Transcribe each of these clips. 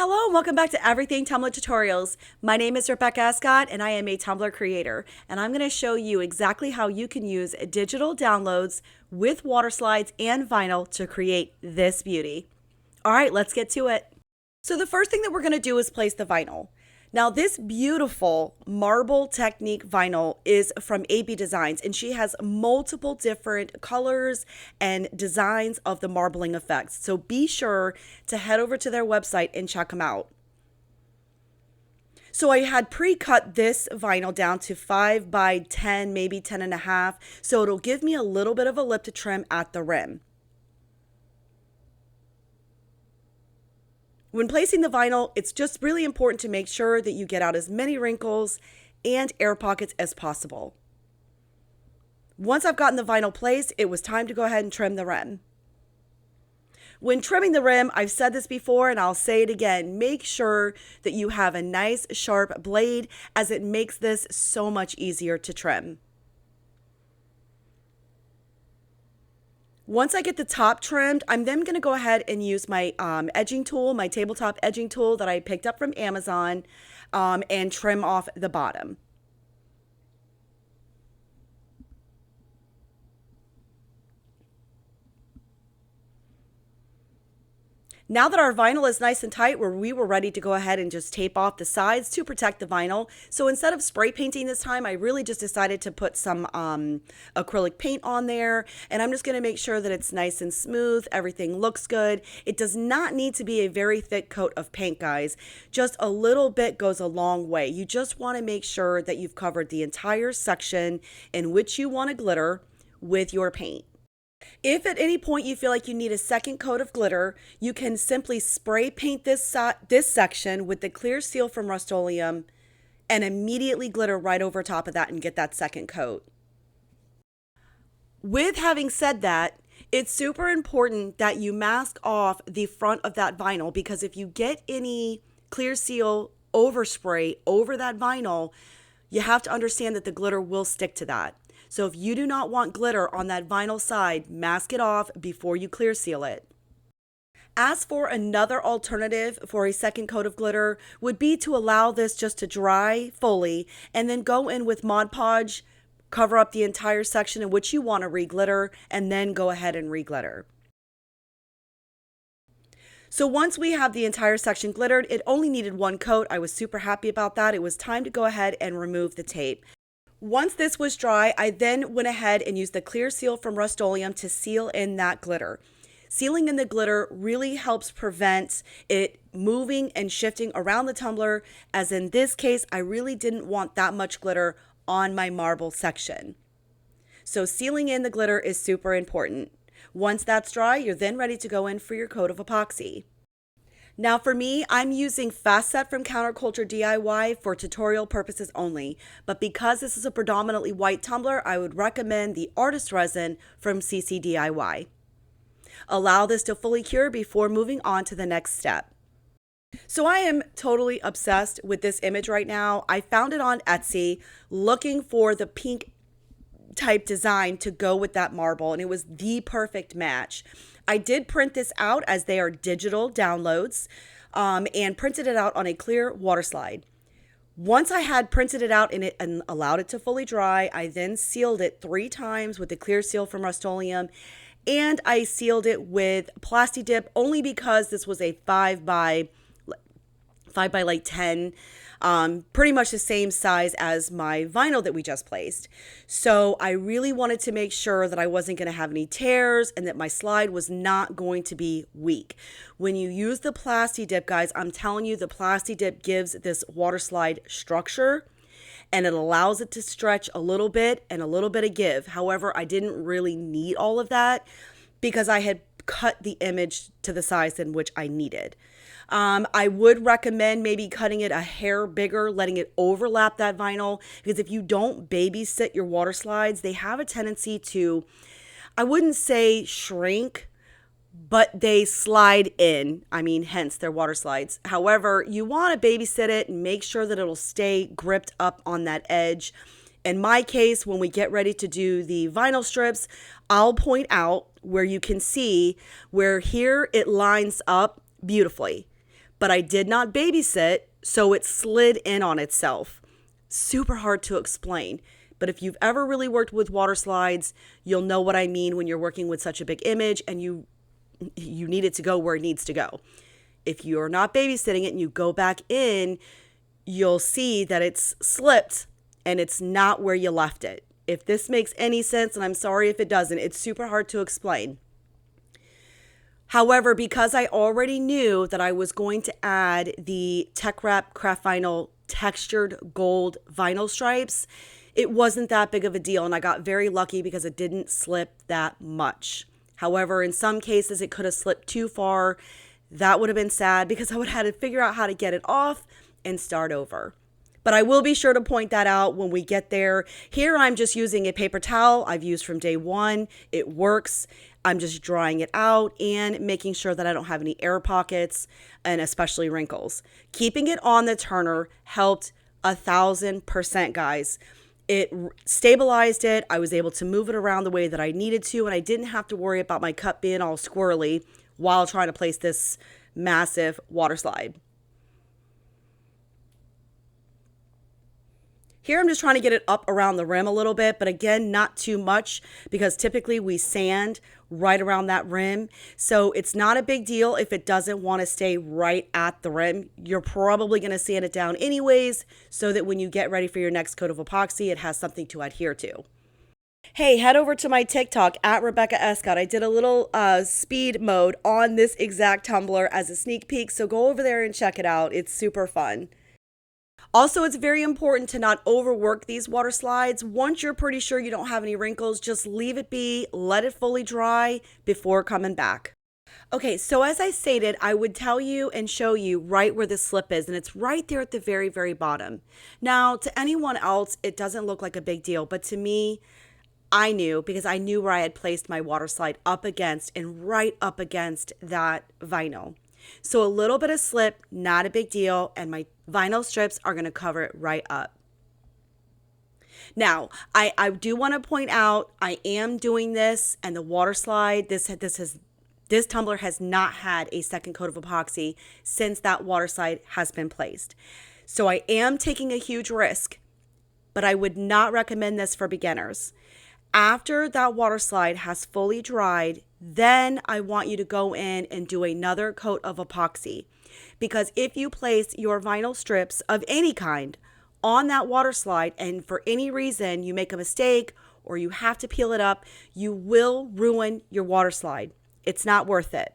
Hello and welcome back to Everything Tumbler Tutorials. My name is Rebecca Ascott and I am a Tumbler creator, and I'm going to show you exactly how you can use digital downloads with water slides and vinyl to create this beauty. All right, let's get to it. So the first thing that we're going to do is place the vinyl. Now this beautiful marble technique vinyl is from AB Designs, and she has multiple different colors and designs of the marbling effects. So be sure to head over to their website and check them out. So I had pre-cut this vinyl down to 5 by 10, maybe 10.5. So it'll give me a little bit of a lip to trim at the rim. When placing the vinyl, it's just really important to make sure that you get out as many wrinkles and air pockets as possible. Once I've gotten the vinyl placed, it was time to go ahead and trim the rim. When trimming the rim, I've said this before and I'll say it again, make sure that you have a nice sharp blade, as it makes this so much easier to trim. Once I get the top trimmed, I'm then going to go ahead and use my edging tool, my tabletop edging tool that I picked up from Amazon, and trim off the bottom. Now that our vinyl is nice and tight, we were ready to go ahead and just tape off the sides to protect the vinyl. So instead of spray painting this time, I really just decided to put some acrylic paint on there. And I'm just going to make sure that it's nice and smooth. Everything looks good. It does not need to be a very thick coat of paint, guys. Just a little bit goes a long way. You just want to make sure that you've covered the entire section in which you want to glitter with your paint. If at any point you feel like you need a second coat of glitter, you can simply spray paint this section with the clear seal from Rustoleum and immediately glitter right over top of that and get that second coat. With having said that, it's super important that you mask off the front of that vinyl, because if you get any clear seal overspray over that vinyl, you have to understand that the glitter will stick to that. So if you do not want glitter on that vinyl side, mask it off before you clear seal it. As for another alternative for a second coat of glitter would be to allow this just to dry fully and then go in with Mod Podge, cover up the entire section in which you want to re-glitter, and then go ahead and re-glitter. So once we have the entire section glittered, it only needed one coat. I was super happy about that. It was time to go ahead and remove the tape. Once this was dry, I then went ahead and used the clear seal from Rustoleum to seal in that glitter. Sealing in the glitter really helps prevent it moving and shifting around the tumbler, as in this case, I really didn't want that much glitter on my marble section. So sealing in the glitter is super important. Once that's dry, you're then ready to go in for your coat of epoxy. Now for me, I'm using Fast Set from Counterculture DIY for tutorial purposes only, but because this is a predominantly white tumbler, I would recommend the Artist Resin from CCDIY. Allow this to fully cure before moving on to the next step. So I am totally obsessed with this image right now. I found it on Etsy looking for the pink type design to go with that marble, and it was the perfect match. I did print this out, as they are digital downloads, and printed it out on a clear water slide. Once I had printed it out and allowed it to fully dry, I then sealed it 3 times with the clear seal from Rustoleum, and I sealed it with Plasti Dip, only because this was a 5 by like 10, pretty much the same size as my vinyl that we just placed. So I really wanted to make sure that I wasn't going to have any tears and that my slide was not going to be weak. When you use the Plasti Dip, guys, I'm telling you, the Plasti Dip gives this water slide structure, and it allows it to stretch a little bit and a little bit of give. However, I didn't really need all of that because I had cut the image to the size in which I needed. I would recommend maybe cutting it a hair bigger, letting it overlap that vinyl, because if you don't babysit your water slides, they have a tendency to, I wouldn't say shrink, but they slide in. I mean, hence their water slides. However, you want to babysit it and make sure that it'll stay gripped up on that edge. In my case, when we get ready to do the vinyl strips, I'll point out where you can see where here it lines up beautifully. but I did not babysit, so it slid in on itself. Super hard to explain. But if you've ever really worked with water slides, you'll know what I mean when you're working with such a big image and you need it to go where it needs to go. If you're not babysitting it and you go back in, you'll see that it's slipped and it's not where you left it. If this makes any sense, and I'm sorry if it doesn't, it's super hard to explain. However, because I already knew that I was going to add the Tech Wrap Craft Vinyl textured gold vinyl stripes, it wasn't that big of a deal, and I got very lucky because it didn't slip that much. However, in some cases, it could have slipped too far. That would have been sad because I would have had to figure out how to get it off and start over. But I will be sure to point that out when we get there. Here, I'm just using a paper towel I've used from day one. It works. I'm just drying it out and making sure that I don't have any air pockets and especially wrinkles. Keeping it on the turner helped 1,000%, guys. It stabilized it. I was able to move it around the way that I needed to, and I didn't have to worry about my cup being all squirrely while trying to place this massive water slide. Here I'm just trying to get it up around the rim a little bit, but again, not too much because typically we sand right around that rim. So it's not a big deal if it doesn't want to stay right at the rim. You're probably going to sand it down anyways so that when you get ready for your next coat of epoxy, it has something to adhere to. Hey, head over to my TikTok at Rebecca Escott. I did a little speed mode on this exact tumbler as a sneak peek, so go over there and check it out. It's super fun. Also, it's very important to not overwork these water slides. Once you're pretty sure you don't have any wrinkles, just leave it be, let it fully dry before coming back. Okay, so as I stated, I would tell you and show you right where the slip is, and it's right there at the very, very bottom. Now, to anyone else, it doesn't look like a big deal, but to me, I knew because I knew where I had placed my water slide up against and right up against that vinyl. So a little bit of slip, not a big deal, and my vinyl strips are going to cover it right up. Now, I do want to point out I am doing this, and the water slide, this tumbler has not had a second coat of epoxy since that water slide has been placed. So I am taking a huge risk, but I would not recommend this for beginners. After that water slide has fully dried, then I want you to go in and do another coat of epoxy. Because if you place your vinyl strips of any kind on that water slide and for any reason you make a mistake or you have to peel it up, you will ruin your water slide. It's not worth it.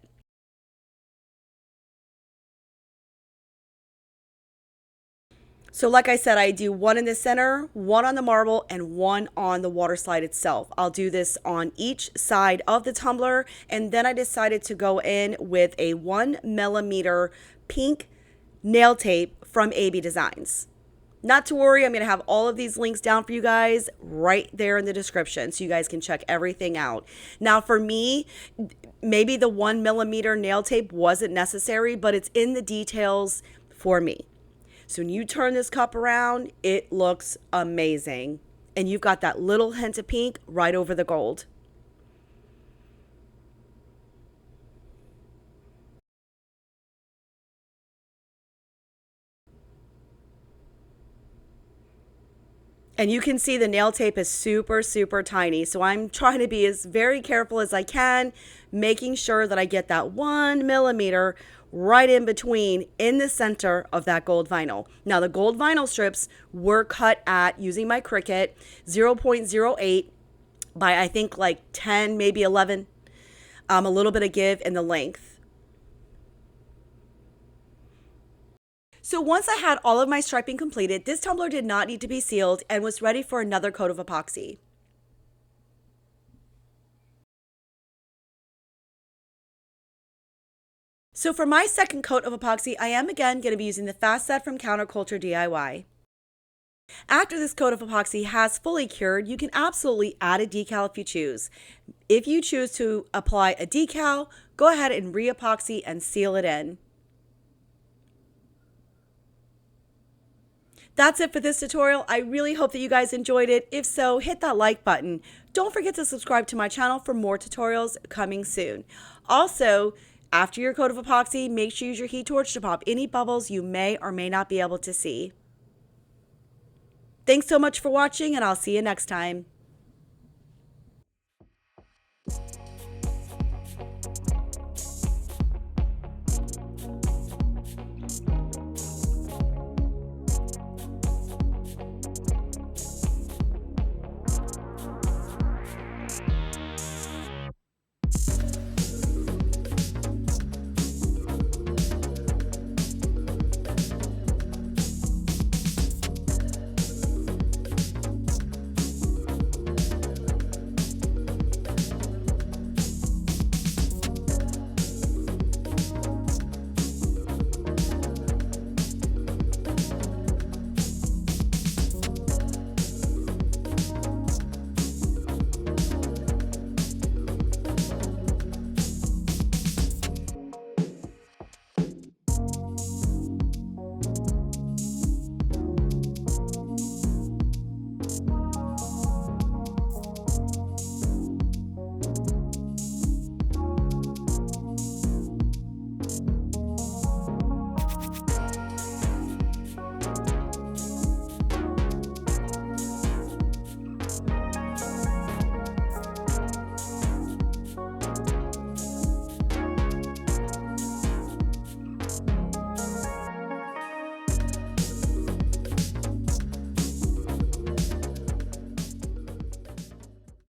So like I said, I do one in the center, one on the marble, and one on the water slide itself. I'll do this on each side of the tumbler, and then I decided to go in with a 1mm pink nail tape from AB Designs. Not to worry, I'm going to have all of these links down for you guys right there in the description so you guys can check everything out. Now for me, maybe the 1mm nail tape wasn't necessary, but it's in the details for me. So when you turn this cup around, it looks amazing. And you've got that little hint of pink right over the gold. And you can see the nail tape is super, super tiny. So I'm trying to be as very careful as I can, making sure that I get that 1mm right in between in the center of that gold vinyl. Now the gold vinyl strips were cut at, using my Cricut, 0.08 by I think like 10, maybe 11, a little bit of give in the length. So once I had all of my striping completed, this tumbler did not need to be sealed and was ready for another coat of epoxy. So for my second coat of epoxy, I am again going to be using the Fast Set from Counterculture DIY. After this coat of epoxy has fully cured, you can absolutely add a decal if you choose. If you choose to apply a decal, go ahead and re-epoxy and seal it in. That's it for this tutorial. I really hope that you guys enjoyed it. If so, hit that like button. Don't forget to subscribe to my channel for more tutorials coming soon. Also, After your coat of epoxy, make sure you use your heat torch to pop any bubbles you may or may not be able to see. Thanks so much for watching, and I'll see you next time.